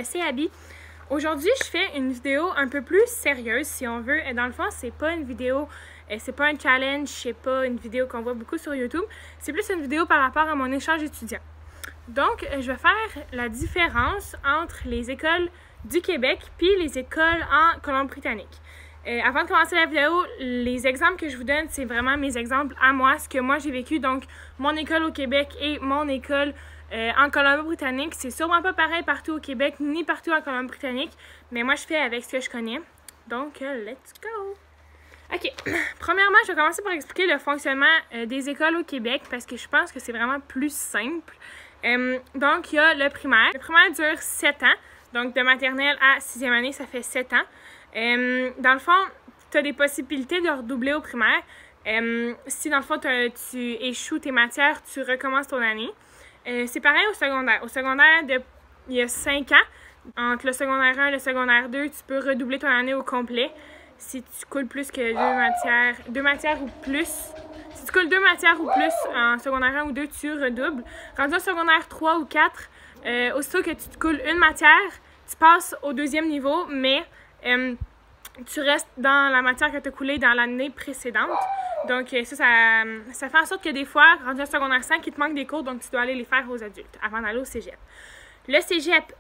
c'est Abby. Aujourd'hui, je fais une vidéo un peu plus sérieuse, si on veut. Dans le fond, c'est pas une vidéo, c'est pas un challenge, c'est pas une vidéo qu'on voit beaucoup sur YouTube. C'est plus une vidéo par rapport à mon échange étudiant. Donc, je vais faire la différence entre les écoles du Québec puis les écoles en Colombie-Britannique. Avant de commencer la vidéo, les exemples que je vous donne, c'est vraiment mes exemples à moi, ce que moi j'ai vécu. Donc, mon école au Québec et mon école en Colombie-Britannique. C'est sûrement pas pareil partout au Québec ni partout en Colombie-Britannique, mais moi je fais avec ce que je connais. Donc, let's go! OK. Premièrement, je vais commencer par expliquer le fonctionnement des écoles au Québec parce que je pense que c'est vraiment plus simple. Donc, il y a le primaire. Le primaire dure 7 ans. Donc, de maternelle à 6e année, ça fait 7 ans. Dans le fond, tu as des possibilités de redoubler au primaire. Si, dans le fond, tu échoues tes matières, tu recommences ton année. C'est pareil au secondaire. Au secondaire, il y a 5 ans. Entre le secondaire 1 et le secondaire 2, tu peux redoubler ton année au complet. Si tu coules plus que deux matières ou plus. Si tu coules 2 matières ou plus en secondaire 1 ou 2, tu redoubles. Rendu au secondaire 3 ou 4, aussitôt que tu te coules une matière, tu passes au 2e niveau, mais tu restes dans la matière que tu as coulée dans l'année précédente. Donc, ça fait en sorte que des fois, rendu au secondaire 5, il te manque des cours, donc tu dois aller les faire aux adultes avant d'aller au cégep. Le cégep,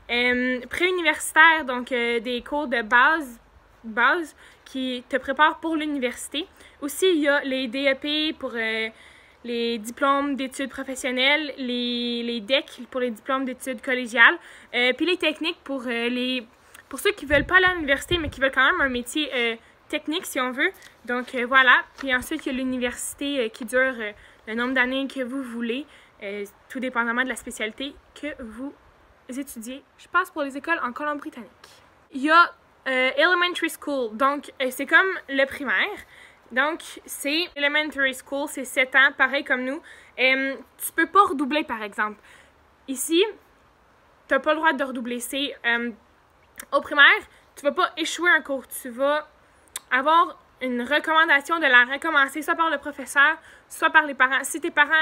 pré-universitaire, donc des cours de base qui te préparent pour l'université. Aussi, il y a les DEP pour les diplômes d'études professionnelles, les DEC pour les diplômes d'études collégiales, puis les techniques pour ceux qui ne veulent pas aller à l'université, mais qui veulent quand même un métier technique, si on veut. Donc, voilà. Puis ensuite, il y a l'université qui dure le nombre d'années que vous voulez, tout dépendamment de la spécialité que vous étudiez. Je passe pour les écoles en Colombie-Britannique. Il y a Elementary School. Donc, c'est comme le primaire. Donc, c'est Elementary School, c'est 7 ans, pareil comme nous. Tu peux pas redoubler, par exemple. Ici, tu n'as pas le droit de redoubler. C'est au primaire, tu vas pas échouer un cours. Tu vas avoir une recommandation de la recommencer, soit par le professeur, soit par les parents. Si tes parents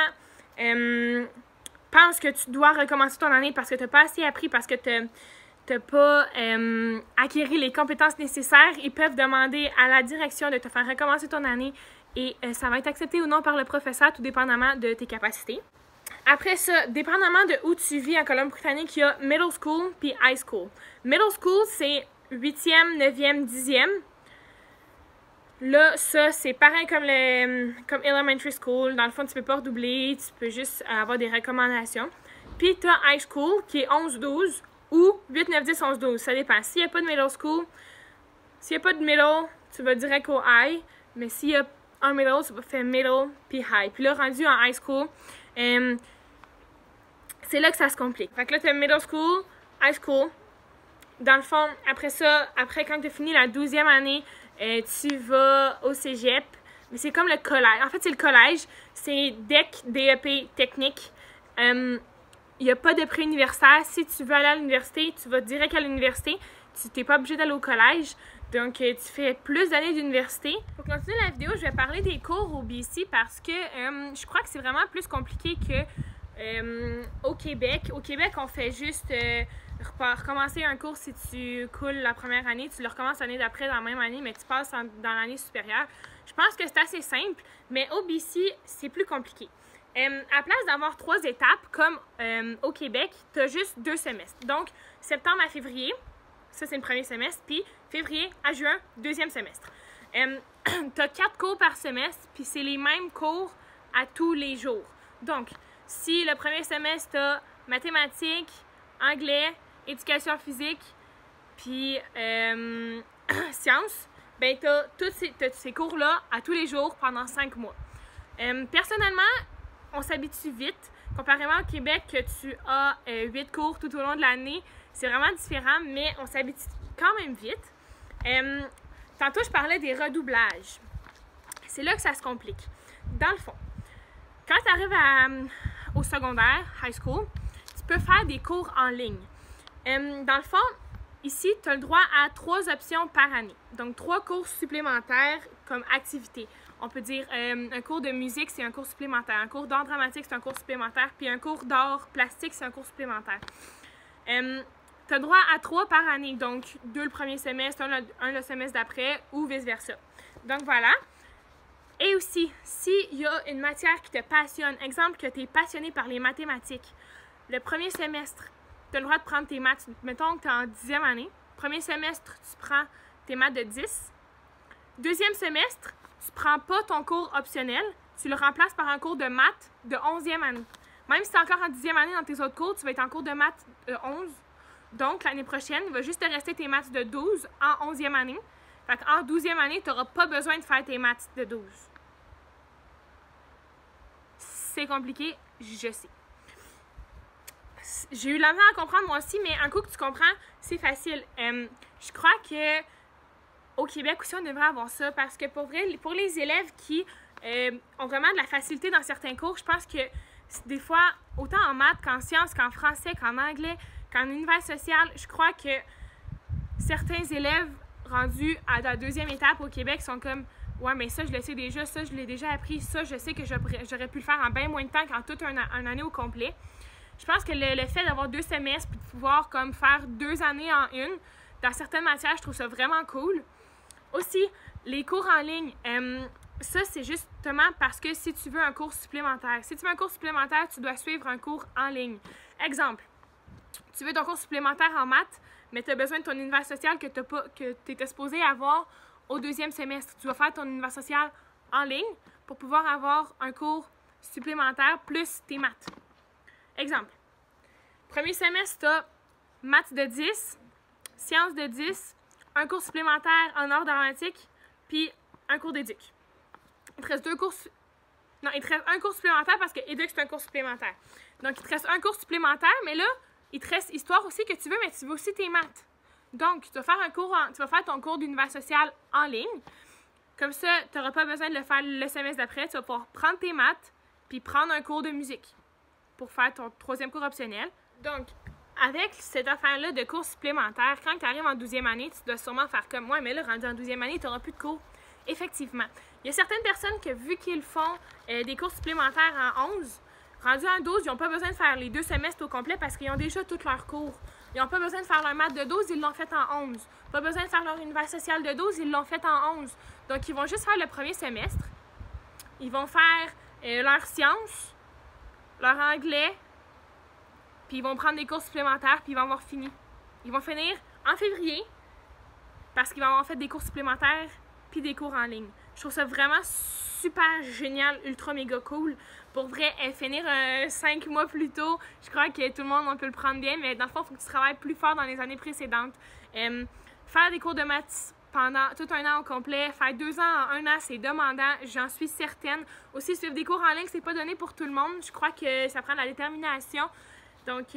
pensent que tu dois recommencer ton année parce que tu n'as pas assez appris, parce que tu n'as pas acquéri les compétences nécessaires, ils peuvent demander à la direction de te faire recommencer ton année et ça va être accepté ou non par le professeur, tout dépendamment de tes capacités. Après ça, dépendamment de où tu vis en Colombie-Britannique, il y a Middle School puis High School. Middle School, c'est 8e, 9e, 10e. Là, ça, c'est pareil comme Elementary School. Dans le fond, tu peux pas redoubler, tu peux juste avoir des recommandations. Puis, tu as High School, qui est 11, 12, ou 8, 9, 10, 11, 12. Ça dépend. S'il n'y a pas de Middle School, s'il n'y a pas de Middle, tu vas direct au High. Mais s'il y a un Middle, tu vas faire Middle, puis High. Puis là, rendu en High School, c'est là que ça se complique. Fait que là, tu as Middle School, High School. Dans le fond, après ça, quand tu as fini la 12e année, tu vas au cégep. Mais c'est comme le collège. En fait, c'est le collège. C'est DEC, DEP, technique. Il n'y a pas de pré-universitaire. Si tu veux aller à l'université, tu vas direct à l'université. Tu n'es pas obligé d'aller au collège. Donc, tu fais plus d'années d'université. Pour continuer la vidéo, je vais parler des cours au BC parce que je crois que c'est vraiment plus compliqué que au Québec. Au Québec, on fait juste recommencer un cours si tu coules la première année. Tu le recommences l'année d'après dans la même année, mais tu passes dans l'année supérieure. Je pense que c'est assez simple, mais au BC, c'est plus compliqué. À place d'avoir 3 étapes, comme au Québec, tu as juste 2 semestres. Donc, septembre à février, ça c'est le premier semestre, puis février à juin, 2e semestre. Tu as 4 cours par semestre, puis c'est les mêmes cours à tous les jours. Donc, si le premier semestre, tu as mathématiques, anglais, éducation physique, puis sciences, ben tu as tous ces cours-là à tous les jours pendant 5 mois. Personnellement, on s'habitue vite. Comparément au Québec, que tu as 8 cours tout au long de l'année, c'est vraiment différent, mais on s'habitue quand même vite. Tantôt, je parlais des redoublages. C'est là que ça se complique. Dans le fond, quand tu arrives au secondaire, high school, tu peux faire des cours en ligne. Dans le fond, ici, tu as le droit à 3 options par année. Donc, 3 cours supplémentaires comme activité. On peut dire un cours de musique, c'est un cours supplémentaire. Un cours d'art dramatique, c'est un cours supplémentaire. Puis un cours d'art plastique, c'est un cours supplémentaire. Tu tu as droit à 3 par année. Donc, 2 le premier semestre, un le semestre d'après ou vice-versa. Donc, voilà. Et aussi, s'il y a une matière qui te passionne, exemple que tu es passionné par les mathématiques, le premier semestre, tu as le droit de prendre tes maths, mettons que tu es en 10e année. Premier semestre, tu prends tes maths de 10. Deuxième semestre, tu ne prends pas ton cours optionnel, tu le remplaces par un cours de maths de 11e année. Même si tu es encore en 10e année dans tes autres cours, tu vas être en cours de maths de 11. Donc, l'année prochaine, il va juste te rester tes maths de 12 en 11e année. Fait qu'en 12e année, tu n'auras pas besoin de faire tes maths de 12. C'est compliqué, je sais. J'ai eu la misère à comprendre moi aussi, mais un coup que tu comprends, c'est facile. Je crois que au Québec aussi, on devrait avoir ça parce que pour vrai, pour les élèves qui ont vraiment de la facilité dans certains cours, je pense que des fois, autant en maths qu'en sciences, qu'en français, qu'en anglais, qu'en univers social, je crois que certains élèves rendus à la deuxième étape au Québec sont comme « Ouais, mais ça, je le sais déjà, ça, je l'ai déjà appris, ça, je sais que j'aurais pu le faire en bien moins de temps qu'en toute une année au complet. » Je pense que le fait d'avoir 2 semestres puis de pouvoir comme faire 2 années en une, dans certaines matières, je trouve ça vraiment cool. Aussi, les cours en ligne, ça, c'est justement parce que si tu veux un cours supplémentaire. Si tu veux un cours supplémentaire, tu dois suivre un cours en ligne. Exemple, tu veux ton cours supplémentaire en maths, mais tu as besoin de ton univers social que tu étais supposé avoir au 2e semestre. Tu vas faire ton univers social en ligne pour pouvoir avoir un cours supplémentaire plus tes maths. Exemple, premier semestre, tu as maths de 10, sciences de 10, un cours supplémentaire en art dramatique, puis un cours d'éduc. Il te reste 2 cours... Non, il te reste un cours supplémentaire parce que éduc, c'est un cours supplémentaire. Donc, il te reste un cours supplémentaire, mais là, il te reste histoire aussi que tu veux, mais tu veux aussi tes maths. Donc, tu vas faire ton cours d'univers social en ligne. Comme ça, tu n'auras pas besoin de le faire le semestre d'après. Tu vas pouvoir prendre tes maths, puis prendre un cours de musique pour faire ton 3e cours optionnel. Donc, avec cette affaire-là de cours supplémentaires, quand tu arrives en 12e année, tu dois sûrement faire comme moi, mais là, rendu en 12e année, tu n'auras plus de cours. Effectivement. Il y a certaines personnes qui, vu qu'ils font des cours supplémentaires en 11, rendus en 12, ils n'ont pas besoin de faire les 2 semestres au complet parce qu'ils ont déjà tous leurs cours. Ils n'ont pas besoin de faire leur maths de 12, ils l'ont fait en 11. Pas besoin de faire leur univers social de 12, ils l'ont fait en 11. Donc, ils vont juste faire le premier semestre. Ils vont faire leur sciences, leur anglais, puis ils vont prendre des cours supplémentaires, puis ils vont avoir fini. Ils vont finir en février parce qu'ils vont avoir fait des cours supplémentaires puis des cours en ligne. Je trouve ça vraiment super génial, ultra méga cool. Pour vrai, finir 5 mois plus tôt, je crois que tout le monde, on peut le prendre bien, mais dans le fond, il faut que tu travailles plus fort dans les années précédentes. Faire des cours de maths pendant tout un an au complet, faire 2 ans en 1 an, c'est demandant, j'en suis certaine. Aussi, suivre des cours en ligne, c'est pas donné pour tout le monde. Je crois que ça prend de la détermination. Donc,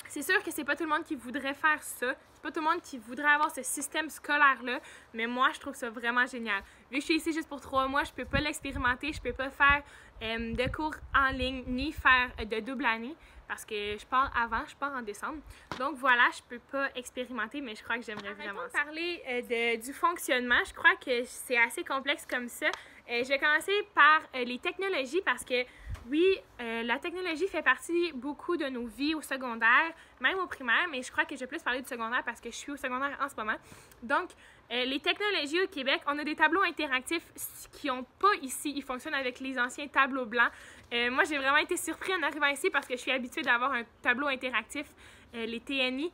c'est sûr que c'est pas tout le monde qui voudrait faire ça. C'est pas tout le monde qui voudrait avoir ce système scolaire-là. Mais moi, je trouve ça vraiment génial. Vu que je suis ici juste pour 3 mois, je peux pas l'expérimenter. Je peux pas faire de cours en ligne ni faire de double année. Parce que je pars en décembre. Donc voilà, je peux pas expérimenter, mais je crois que j'aimerais vraiment ça. Parler du fonctionnement, je crois que c'est assez complexe comme ça. Je vais commencer par les technologies parce que oui, la technologie fait partie beaucoup de nos vies au secondaire, même au primaire, mais je crois que je vais plus parler du secondaire parce que je suis au secondaire en ce moment. Donc, les technologies au Québec, on a des tableaux interactifs qui n'ont pas ici. Ils fonctionnent avec les anciens tableaux blancs. Moi, j'ai vraiment été surpris en arrivant ici parce que je suis habituée d'avoir un tableau interactif, les TNI,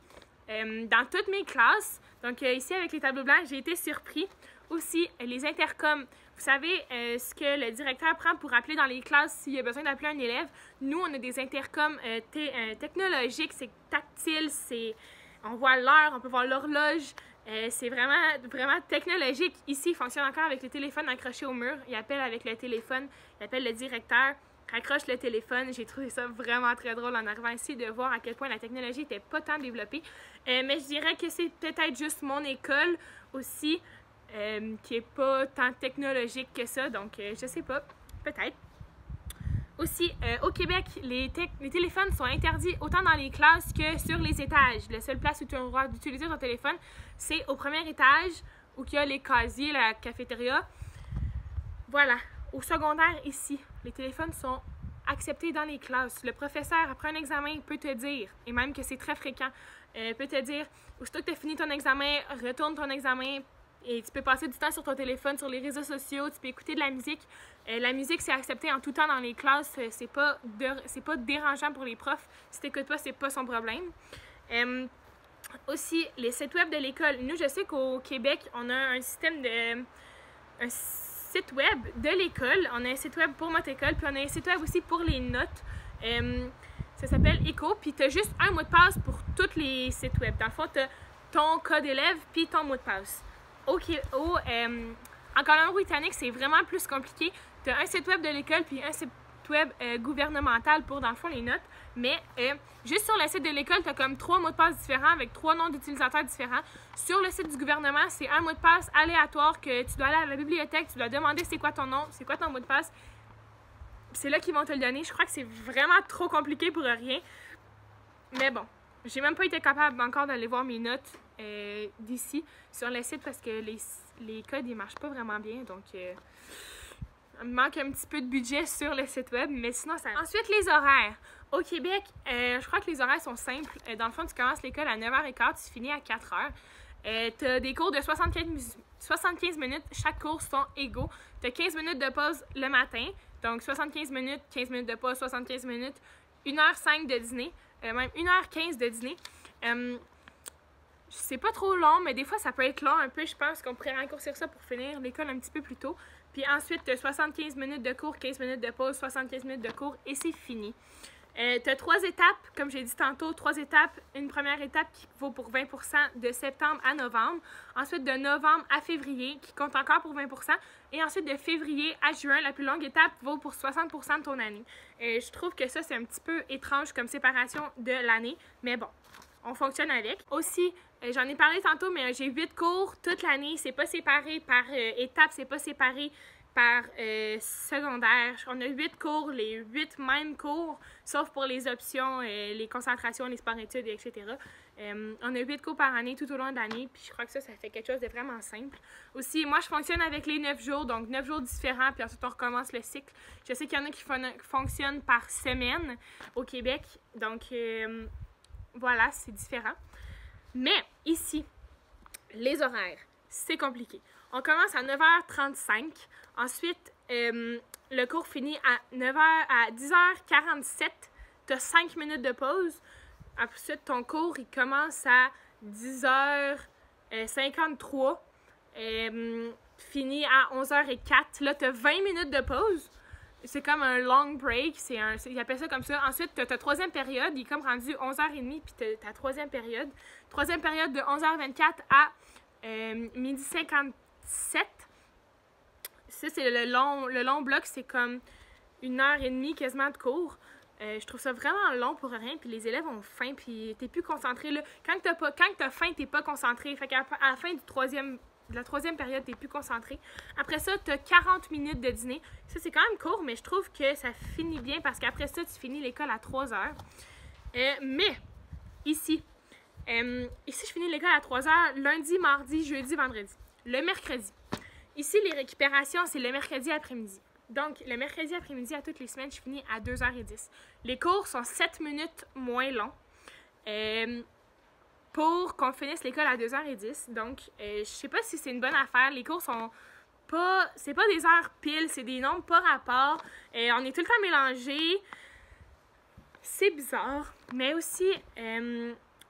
dans toutes mes classes. Donc, ici, avec les tableaux blancs, j'ai été surpris. Aussi, les intercoms. Vous savez ce que le directeur prend pour appeler dans les classes s'il y a besoin d'appeler un élève. Nous, on a des intercoms technologiques, c'est tactile, on voit l'heure, on peut voir l'horloge. C'est vraiment technologique. Ici, il fonctionne encore avec le téléphone accroché au mur. Il appelle avec le téléphone, il appelle le directeur, raccroche le téléphone. J'ai trouvé ça vraiment très drôle en arrivant ici de voir à quel point la technologie n'était pas tant développée. Mais je dirais que c'est peut-être juste mon école aussi. Qui n'est pas tant technologique que ça, donc je sais pas, peut-être. Aussi, au Québec, les téléphones sont interdits autant dans les classes que sur les étages. La seule place où tu as le droit d'utiliser ton téléphone, c'est au premier étage où il y a les casiers, la cafétéria. Voilà. Au secondaire, ici, les téléphones sont accepté dans les classes. Le professeur, après un examen, peut te dire, et même que c'est très fréquent, peut te dire, aussitôt que tu as fini ton examen, retourne ton examen, et tu peux passer du temps sur ton téléphone, sur les réseaux sociaux, tu peux écouter de la musique. La musique, c'est accepté en tout temps dans les classes, c'est pas dérangeant pour les profs. Si tu n'écoutes pas, c'est pas son problème. Aussi, les sites web de l'école. Nous, je sais qu'au Québec, on a un système de... un site web de l'école. On a un site web pour notre école, puis on a un site web aussi pour les notes. Ça s'appelle ECHO, puis tu as juste un mot de passe pour tous les sites web. Dans le fond, tu as ton code élève, puis ton mot de passe. En Colombie-Britannique, c'est vraiment plus compliqué. Tu as un site web de l'école, puis un site web gouvernemental pour, dans le fond, les notes. Mais juste sur le site de l'école, tu as comme 3 mots de passe différents avec 3 noms d'utilisateurs différents. Sur le site du gouvernement, c'est un mot de passe aléatoire que tu dois aller à la bibliothèque, tu dois demander c'est quoi ton nom, c'est quoi ton mot de passe. C'est là qu'ils vont te le donner. Je crois que c'est vraiment trop compliqué pour rien. Mais bon, j'ai même pas été capable encore d'aller voir mes notes d'ici sur le site parce que les codes, ils marchent pas vraiment bien. Donc, il manque un petit peu de budget sur le site web, mais sinon, ça... Ensuite, les horaires. Au Québec, je crois que les horaires sont simples. Dans le fond, tu commences l'école à 9h15, tu finis à 4h. Tu as des cours de 75 minutes. Chaque cours sont égaux. Tu as 15 minutes de pause le matin. Donc, 75 minutes, 15 minutes de pause, 75 minutes, 1h05 de dîner, même 1h15 de dîner. C'est pas trop long, mais des fois, ça peut être long un peu. Je pense qu'on pourrait raccourcir ça pour finir l'école un petit peu plus tôt. Puis ensuite, tu as 75 minutes de cours, 15 minutes de pause, 75 minutes de cours et c'est fini. Tu as 3 étapes, comme j'ai dit tantôt, 3 étapes. Une première étape qui vaut pour 20% de septembre à novembre. Ensuite, de novembre à février, qui compte encore pour 20%. Et ensuite, de février à juin, la plus longue étape vaut pour 60% de ton année. Je trouve que ça, c'est un petit peu étrange comme séparation de l'année. Mais bon, on fonctionne avec. Aussi, j'en ai parlé tantôt, mais j'ai 8 cours toute l'année. C'est pas séparé par étapes, c'est pas séparé par secondaire. On a 8 cours, les 8 mêmes cours, sauf pour les options, les concentrations, les sports-études, etc. On a 8 cours par année tout au long de l'année, puis je crois que ça fait quelque chose de vraiment simple. Aussi, moi, je fonctionne avec les 9 jours, donc 9 jours différents, puis ensuite on recommence le cycle. Je sais qu'il y en a qui fonctionnent par semaine au Québec, donc voilà, c'est différent. Mais ici, les horaires, c'est compliqué. On commence à 9h35. Ensuite, le cours finit à 10h47. Tu as 5 minutes de pause. Ensuite, ton cours, il commence à 10h53. Finit à 11h04. Là, tu as 20 minutes de pause. C'est comme un long break. Ils appellent ça comme ça. Ensuite, tu as ta troisième période. Il est comme rendu 11h30. Puis tu as ta troisième période. Troisième période de 11h24 à midi 57. Ça, c'est le long bloc, c'est comme 1h30 quasiment de cours. Je trouve ça vraiment long pour rien, puis les élèves ont faim, puis t'es plus concentré. Là. Quand t'as faim, t'es pas concentré. Fait qu'à la fin de la troisième période, t'es plus concentré. Après ça, t'as 40 minutes de dîner. Ça, c'est quand même court, mais je trouve que ça finit bien parce qu'après ça, tu finis l'école à 3h. Mais, ici, je finis l'école à 3h lundi, mardi, jeudi, vendredi. Le mercredi. Ici, les récupérations, c'est le mercredi après-midi. Donc, le mercredi après-midi, à toutes les semaines, je finis à 2h10. Les cours sont 7 minutes moins longs pour qu'on finisse l'école à 2h10. Donc, je sais pas si c'est une bonne affaire. Les cours sont pas... C'est pas des heures piles, c'est des nombres par rapport. On est tout le temps mélangés. C'est bizarre. Mais aussi,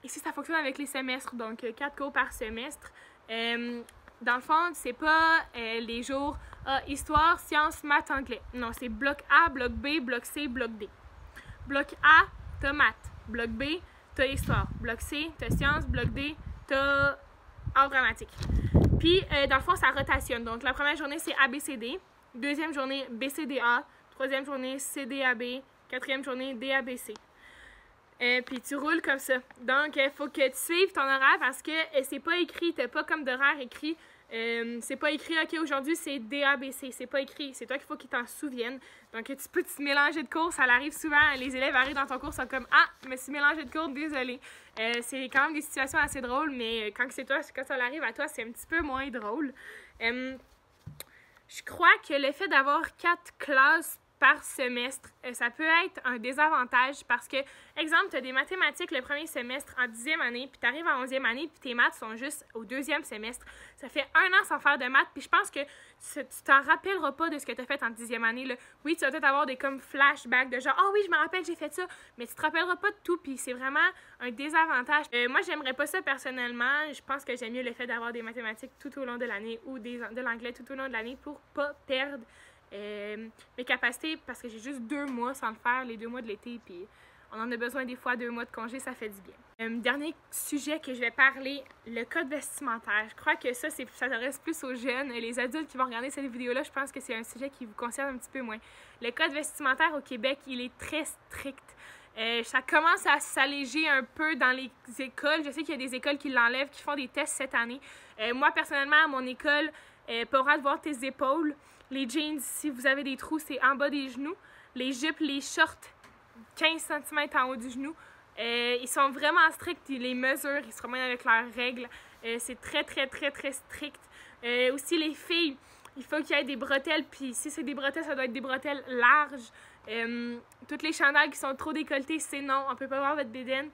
ici, ça fonctionne avec les semestres. Donc, 4 cours par semestre. Dans le fond, c'est pas les jours histoire, sciences, maths, anglais. Non, c'est bloc A, bloc B, bloc C, bloc D. Bloc A, t'as maths. Bloc B, t'as histoire. Bloc C, t'as sciences. Bloc D, t'as art dramatique. Puis, dans le fond, ça rotationne. Donc, la première journée, c'est ABCD. Deuxième journée, BCDA. Troisième journée, CDAB. Quatrième journée, DABC. Puis tu roules comme ça. Donc, il faut que tu suives ton horaire parce que c'est pas écrit, t'as pas comme d'horaire écrit. C'est pas écrit, OK, aujourd'hui c'est DABC. C'est pas écrit. C'est toi qu'il faut qu'ils t'en souviennent. Donc, tu peux te mélanger de cours. Ça arrive souvent. Les élèves arrivent dans ton cours, sont comme ah, je me suis mélangé de cours, désolé. C'est quand même des situations assez drôles, mais quand ça arrive à toi, c'est un petit peu moins drôle. Je crois que le fait d'avoir 4 classes par semestre, ça peut être un désavantage parce que, exemple, tu as des mathématiques le premier semestre en 10e année, puis tu arrives en 11e année, puis tes maths sont juste au 2e semestre. Ça fait 1 an sans faire de maths, puis je pense que tu t'en rappelleras pas de ce que tu as fait en 10e année. Là. Oui, tu vas peut-être avoir des comme flashbacks de genre « Ah oui, je me rappelle, j'ai fait ça », mais tu te rappelleras pas de tout, puis c'est vraiment un désavantage. Moi, j'aimerais pas ça personnellement. Je pense que j'aime mieux le fait d'avoir des mathématiques tout au long de l'année ou de l'anglais tout au long de l'année pour pas perdre mes capacités parce que j'ai juste 2 mois sans le faire, les 2 mois de l'été, puis on en a besoin des fois 2 mois de congé, ça fait du bien. Dernier sujet que je vais parler, le code vestimentaire. Je crois que ça s'adresse plus aux jeunes. Les adultes qui vont regarder cette vidéo-là, je pense que c'est un sujet qui vous concerne un petit peu moins. Le code vestimentaire au Québec, il est très strict. Ça commence à s'alléger un peu dans les écoles. Je sais qu'il y a des écoles qui l'enlèvent, qui font des tests cette année. Moi, personnellement, à mon école, pas le droit de voir tes épaules. Les jeans, si vous avez des trous, c'est en bas des genoux. Les jupes, les shorts, 15 cm en haut du genou. Ils sont vraiment stricts, ils les mesurent, ils se remettent avec leurs règles. C'est très, très, très, très strict. Aussi, les filles, il faut qu'il y ait des bretelles, puis si c'est des bretelles, ça doit être des bretelles larges. Toutes les chandails qui sont trop décolletées, c'est non, on peut pas voir votre bédaine.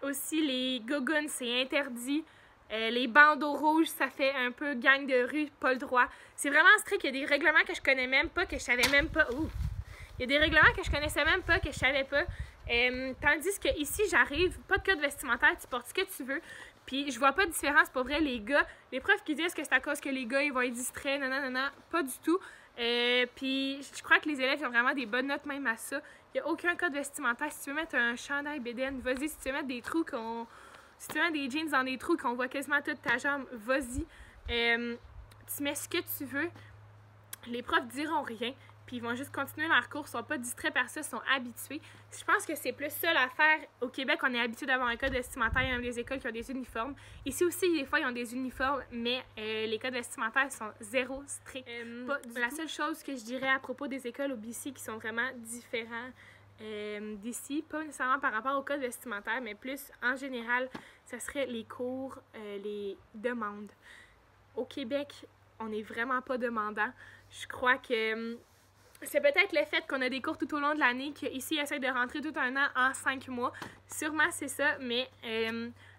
Aussi, les gogoons, c'est interdit. Les bandeaux rouges, ça fait un peu gang de rue, pas le droit. C'est vraiment strict, il y a des règlements que je connais même pas, que je savais même pas. Ouh! Il y a des règlements que je connaissais même pas, que je savais pas. Tandis que ici, j'arrive, pas de code vestimentaire, tu portes ce que tu veux. Puis je vois pas de différence, pour vrai, les gars. Les profs qui disent que c'est à cause que les gars, ils vont être distraits, nanana, pas du tout. Puis je crois que les élèves ont vraiment des bonnes notes même à ça. Il n'y a aucun code vestimentaire. Si tu veux mettre un chandail bédaine, vas-y. Si tu veux mettre des trous Si tu mets des jeans dans des trous qu'on voit quasiment toute ta jambe, vas-y. Tu mets ce que tu veux. Les profs diront rien. Puis ils vont juste continuer leur cours, ils sont pas distraits par ça, ils sont habitués. Je pense que c'est plus ça l'affaire. Au Québec, on est habitué d'avoir un code vestimentaire, il y a même des écoles qui ont des uniformes. Ici aussi, des fois, ils ont des uniformes, mais les codes vestimentaires sont zéro stricts. La seule chose que je dirais à propos des écoles au BC qui sont vraiment différents d'ici, pas nécessairement par rapport au code vestimentaire, mais plus en général, ça serait les cours, les demandes. Au Québec, on n'est vraiment pas demandant. Je crois que c'est peut-être le fait qu'on a des cours tout au long de l'année, qu'ici, ils essaient de rentrer tout un an en 5 mois. Sûrement, c'est ça, mais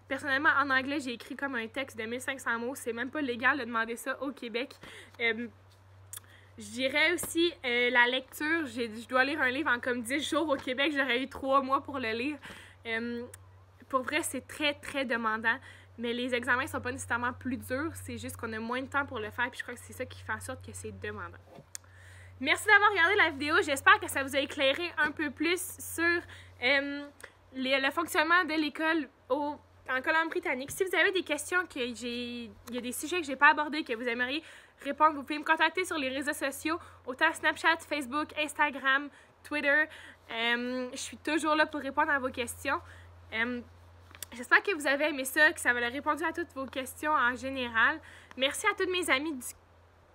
personnellement, en anglais, j'ai écrit comme un texte de 1500 mots. C'est même pas légal de demander ça au Québec. Je dirais aussi la lecture. Je dois lire un livre en comme 10 jours. Au Québec, j'aurais eu 3 mois pour le lire. Pour vrai, c'est très, très demandant. Mais les examens sont pas nécessairement plus durs. C'est juste qu'on a moins de temps pour le faire. Puis je crois que c'est ça qui fait en sorte que c'est demandant. Merci d'avoir regardé la vidéo. J'espère que ça vous a éclairé un peu plus sur le fonctionnement de l'école en Colombie-Britannique. Si vous avez des questions, il y a des sujets que j'ai pas abordés, que vous aimeriez répondre, vous pouvez me contacter sur les réseaux sociaux, autant Snapchat, Facebook, Instagram, Twitter. Je suis toujours là pour répondre à vos questions. J'espère que vous avez aimé ça, que ça va répondu à toutes vos questions en général. Merci à tous mes amis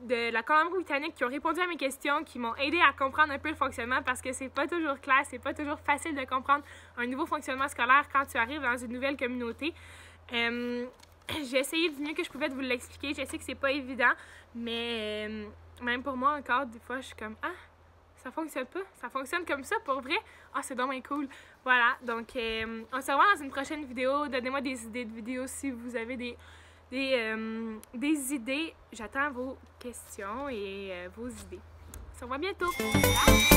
de la Colombie-Britannique qui ont répondu à mes questions, qui m'ont aidé à comprendre un peu le fonctionnement parce que c'est pas toujours clair, c'est pas toujours facile de comprendre un nouveau fonctionnement scolaire quand tu arrives dans une nouvelle communauté. J'ai essayé du mieux que je pouvais de vous l'expliquer. Je sais que c'est pas évident, mais même pour moi encore, des fois, je suis comme « Ah, ça fonctionne pas? Ça fonctionne comme ça pour vrai? Ah, c'est dommage cool! » Voilà, donc on se revoit dans une prochaine vidéo. Donnez-moi des idées de vidéos si vous avez des idées. J'attends vos questions et vos idées. On se revoit bientôt. Bye!